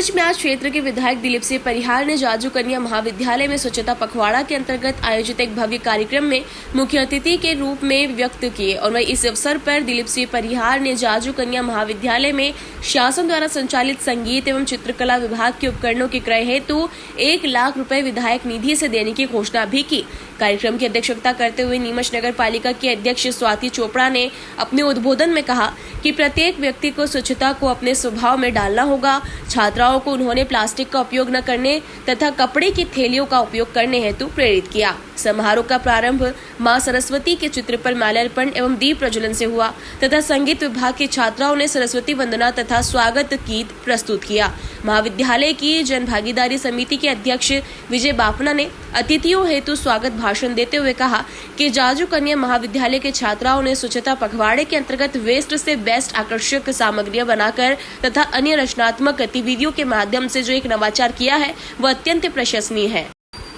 नीमच में आज क्षेत्र के विधायक दिलीप सिंह परिहार ने जाजू कन्या महाविद्यालय में स्वच्छता पखवाड़ा के अंतर्गत आयोजित एक भव्य कार्यक्रम में मुख्य अतिथि के रूप में व्यक्त किए और वही इस अवसर पर दिलीप सिंह परिहार ने जाजू कन्या महाविद्यालय में शासन द्वारा संचालित संगीत एवं चित्रकला विभाग के उपकरणों के क्रय हेतु 1 लाख रुपए विधायक निधि से देने की घोषणा भी की। कार्यक्रम की अध्यक्षता करते हुए नीमच नगर पालिका की अध्यक्ष स्वाति चोपड़ा ने अपने उद्बोधन में कहा कि प्रत्येक व्यक्ति को स्वच्छता को अपने स्वभाव में डालना होगा। छात्राओं को उन्होंने प्लास्टिक का उपयोग न करने तथा कपड़े की थैलियों का उपयोग करने हेतु प्रेरित किया। समारोह का प्रारंभ मां सरस्वती के चित्र पर माल्यार्पण एवं दीप प्रज्वलन से हुआ तथा संगीत विभाग की छात्राओं ने सरस्वती वंदना तथा स्वागत गीत प्रस्तुत किया। महाविद्यालय की जन भागीदारी समिति के अध्यक्ष विजय बाफना ने अतिथियों हेतु स्वागत भाषण देते हुए कहा कि जाजू कन्या महाविद्यालय के छात्राओं ने स्वच्छता पखवाड़े के अंतर्गत वेस्ट से बेस्ट आकर्षक सामग्रियां बनाकर तथा अन्य रचनात्मक गतिविधियों के माध्यम से जो एक नवाचार किया है वह अत्यंत प्रशंसनीय है।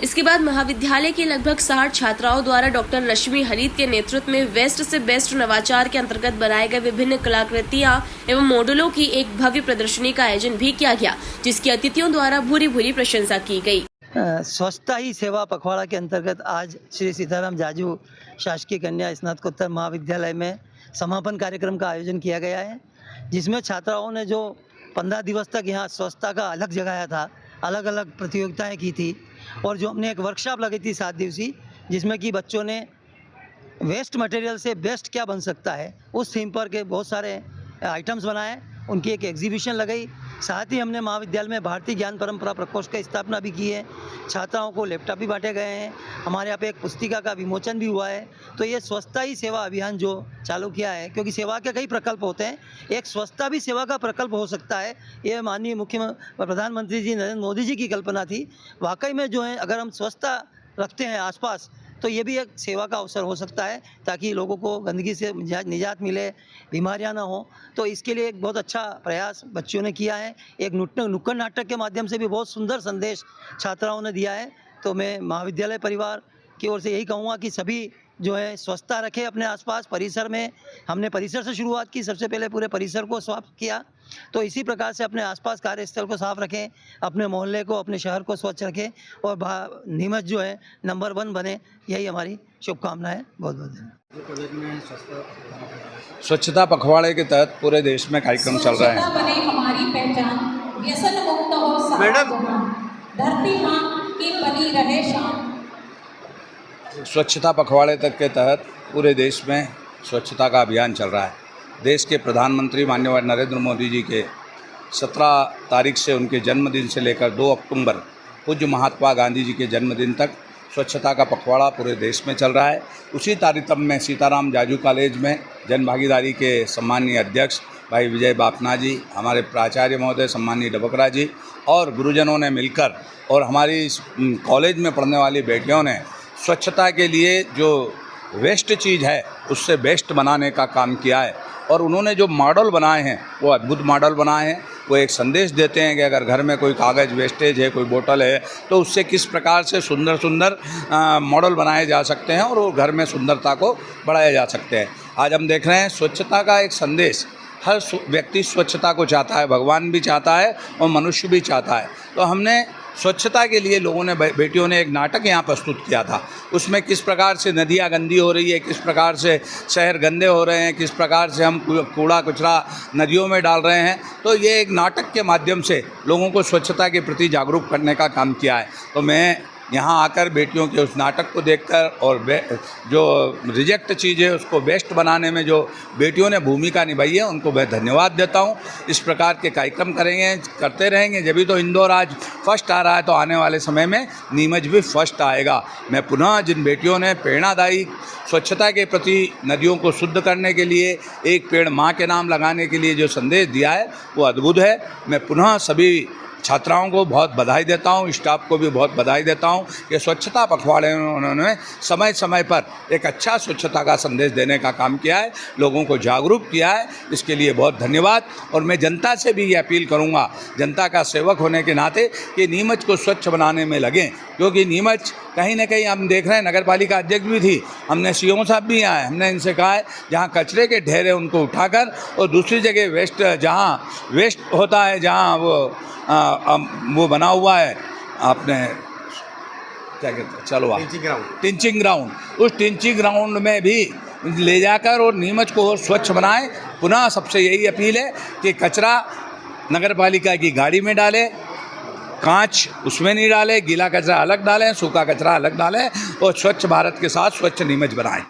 इसके बाद महाविद्यालय की लगभग 60 छात्राओं द्वारा डॉक्टर रश्मि हरित के नेतृत्व में वेस्ट से बेस्ट नवाचार के अंतर्गत बनाए गए विभिन्न कलाकृतियां एवं मॉडलों की एक भव्य प्रदर्शनी का आयोजन भी किया गया, जिसकी अतिथियों द्वारा भूरी प्रशंसा की गई। स्वच्छता ही सेवा पखवाड़ा के अंतर्गत आज श्री सीताराम जाजू शासकीय कन्या स्नातकोत्तर महाविद्यालय में समापन कार्यक्रम का आयोजन किया गया है, जिसमें छात्राओं ने जो 15 दिवस तक यहाँ स्वच्छता का अलग जगाया था, अलग अलग प्रतियोगिताएं की थी और जो हमने एक वर्कशॉप लगाई थी 7 दिवसीय, जिसमें कि बच्चों ने वेस्ट मटेरियल से बेस्ट क्या बन सकता है उस थीम पर के बहुत सारे आइटम्स बनाए, उनकी एक एग्जीबिशन लगाई। साथ ही हमने महाविद्यालय में भारतीय ज्ञान परंपरा प्रकोष्ठ की स्थापना भी की है। छात्राओं को लैपटॉप भी बांटे गए हैं। हमारे यहाँ पे एक पुस्तिका का विमोचन भी हुआ है। तो ये स्वच्छता ही सेवा अभियान जो चालू किया है, क्योंकि सेवा के कई प्रकल्प होते हैं, एक स्वच्छता भी सेवा का प्रकल्प हो सकता है। ये माननीय प्रधानमंत्री जी नरेंद्र मोदी जी की कल्पना थी। वाकई में जो है, अगर हम स्वच्छता रखते हैं आसपास तो ये भी एक सेवा का अवसर हो सकता है, ताकि लोगों को गंदगी से निजात मिले, बीमारियां ना हो। तो इसके लिए एक बहुत अच्छा प्रयास बच्चों ने किया है। एक नुक्कड़ नाटक के माध्यम से भी बहुत सुंदर संदेश छात्राओं ने दिया है। तो मैं महाविद्यालय परिवार की ओर से यही कहूँगा कि सभी जो है स्वच्छता रखें अपने आसपास। परिसर में हमने परिसर से शुरुआत की, सबसे पहले पूरे परिसर को साफ किया। तो इसी प्रकार से अपने आसपास कार्यस्थल को साफ रखें, अपने मोहल्ले को, अपने शहर को स्वच्छ रखें और नीमच जो है नंबर 1 बने, यही हमारी शुभकामना है। बहुत बहुत धन्यवाद। स्वच्छता पखवाड़े के तहत पूरे देश में कार्यक्रम चल रहे हैं। बने हमारी पहचान, व्यसन मुक्त हो मैडम, धरती मां की बनी रहे शान। स्वच्छता पखवाड़े तक के तहत पूरे देश में स्वच्छता का अभियान चल रहा है। देश के प्रधानमंत्री माननीय नरेंद्र मोदी जी के 17 तारीख से उनके जन्मदिन से लेकर 2 अक्टूबर पूज्य महात्मा गांधी जी के जन्मदिन तक स्वच्छता का पखवाड़ा पूरे देश में चल रहा है। उसी तारतम्य में सीताराम जाजू कॉलेज में जन भागीदारी के सम्मानीय अध्यक्ष भाई विजय बाफना जी, हमारे प्राचार्य महोदय सम्मानीय डबकरा जी और गुरुजनों ने मिलकर और हमारी कॉलेज में पढ़ने वाली बेटियों ने स्वच्छता के लिए जो वेस्ट चीज़ है उससे बेस्ट बनाने का काम किया है। और उन्होंने जो मॉडल बनाए हैं वो अद्भुत मॉडल बनाए हैं। वो एक संदेश देते हैं कि अगर घर में कोई कागज़ वेस्टेज है, कोई बोतल है, तो उससे किस प्रकार से सुंदर सुंदर मॉडल बनाए जा सकते हैं और वो घर में सुंदरता को बढ़ाया जा सकते हैं। आज हम देख रहे हैं स्वच्छता का एक संदेश। हर व्यक्ति स्वच्छता को चाहता है, भगवान भी चाहता है और मनुष्य भी चाहता है। तो हमने स्वच्छता के लिए लोगों ने, बेटियों ने एक नाटक यहाँ प्रस्तुत किया था। उसमें किस प्रकार से नदियाँ गंदी हो रही है, किस प्रकार से शहर गंदे हो रहे हैं, किस प्रकार से हम कूड़ा कचरा नदियों में डाल रहे हैं। तो ये एक नाटक के माध्यम से लोगों को स्वच्छता के प्रति जागरूक करने का काम किया है। तो मैं यहाँ आकर बेटियों के उस नाटक को देखकर और जो रिजेक्ट चीज़ है उसको बेस्ट बनाने में जो बेटियों ने भूमिका निभाई है, उनको मैं धन्यवाद देता हूँ। इस प्रकार के कार्यक्रम करते रहेंगे, जब भी तो इंदौर आज फर्स्ट आ रहा है तो आने वाले समय में नीमच भी फर्स्ट आएगा। मैं पुनः जिन बेटियों ने प्रेरणादायी स्वच्छता के प्रति नदियों को शुद्ध करने के लिए, एक पेड़ माँ के नाम लगाने के लिए जो संदेश दिया है वो अद्भुत है। मैं पुनः सभी छात्राओं को बहुत बधाई देता हूँ, स्टाफ को भी बहुत बधाई देता हूँ कि स्वच्छता पखवाड़े में उन्होंने समय समय पर एक अच्छा स्वच्छता का संदेश देने का काम किया है, लोगों को जागरूक किया है। इसके लिए बहुत धन्यवाद। और मैं जनता से भी ये अपील करूँगा, जनता का सेवक होने के नाते, कि नीमच को स्वच्छ बनाने में लगें, क्योंकि नीमच कहीं ना कहीं हम देख रहे हैं, नगर पालिका अध्यक्ष भी थी, हमने सीओ साहब भी आए, हमने इनसे कहा है जहाँ कचरे के ढेर है उनको उठाकर और दूसरी जगह वेस्ट, जहाँ वेस्ट होता है, जहाँ वो वो बना हुआ है, आपने क्या कहते हैं, चलो आप टिंचिंग ग्राउंड, उस टिंचिंग ग्राउंड में भी ले जाकर और नीमच को और स्वच्छ बनाएं। पुनः सबसे यही अपील है कि कचरा नगर पालिका की गाड़ी में डालें, कांच उसमें नहीं डालें, गीला कचरा अलग डालें, सूखा कचरा अलग डालें और स्वच्छ भारत के साथ स्वच्छ नीमच बनाएं।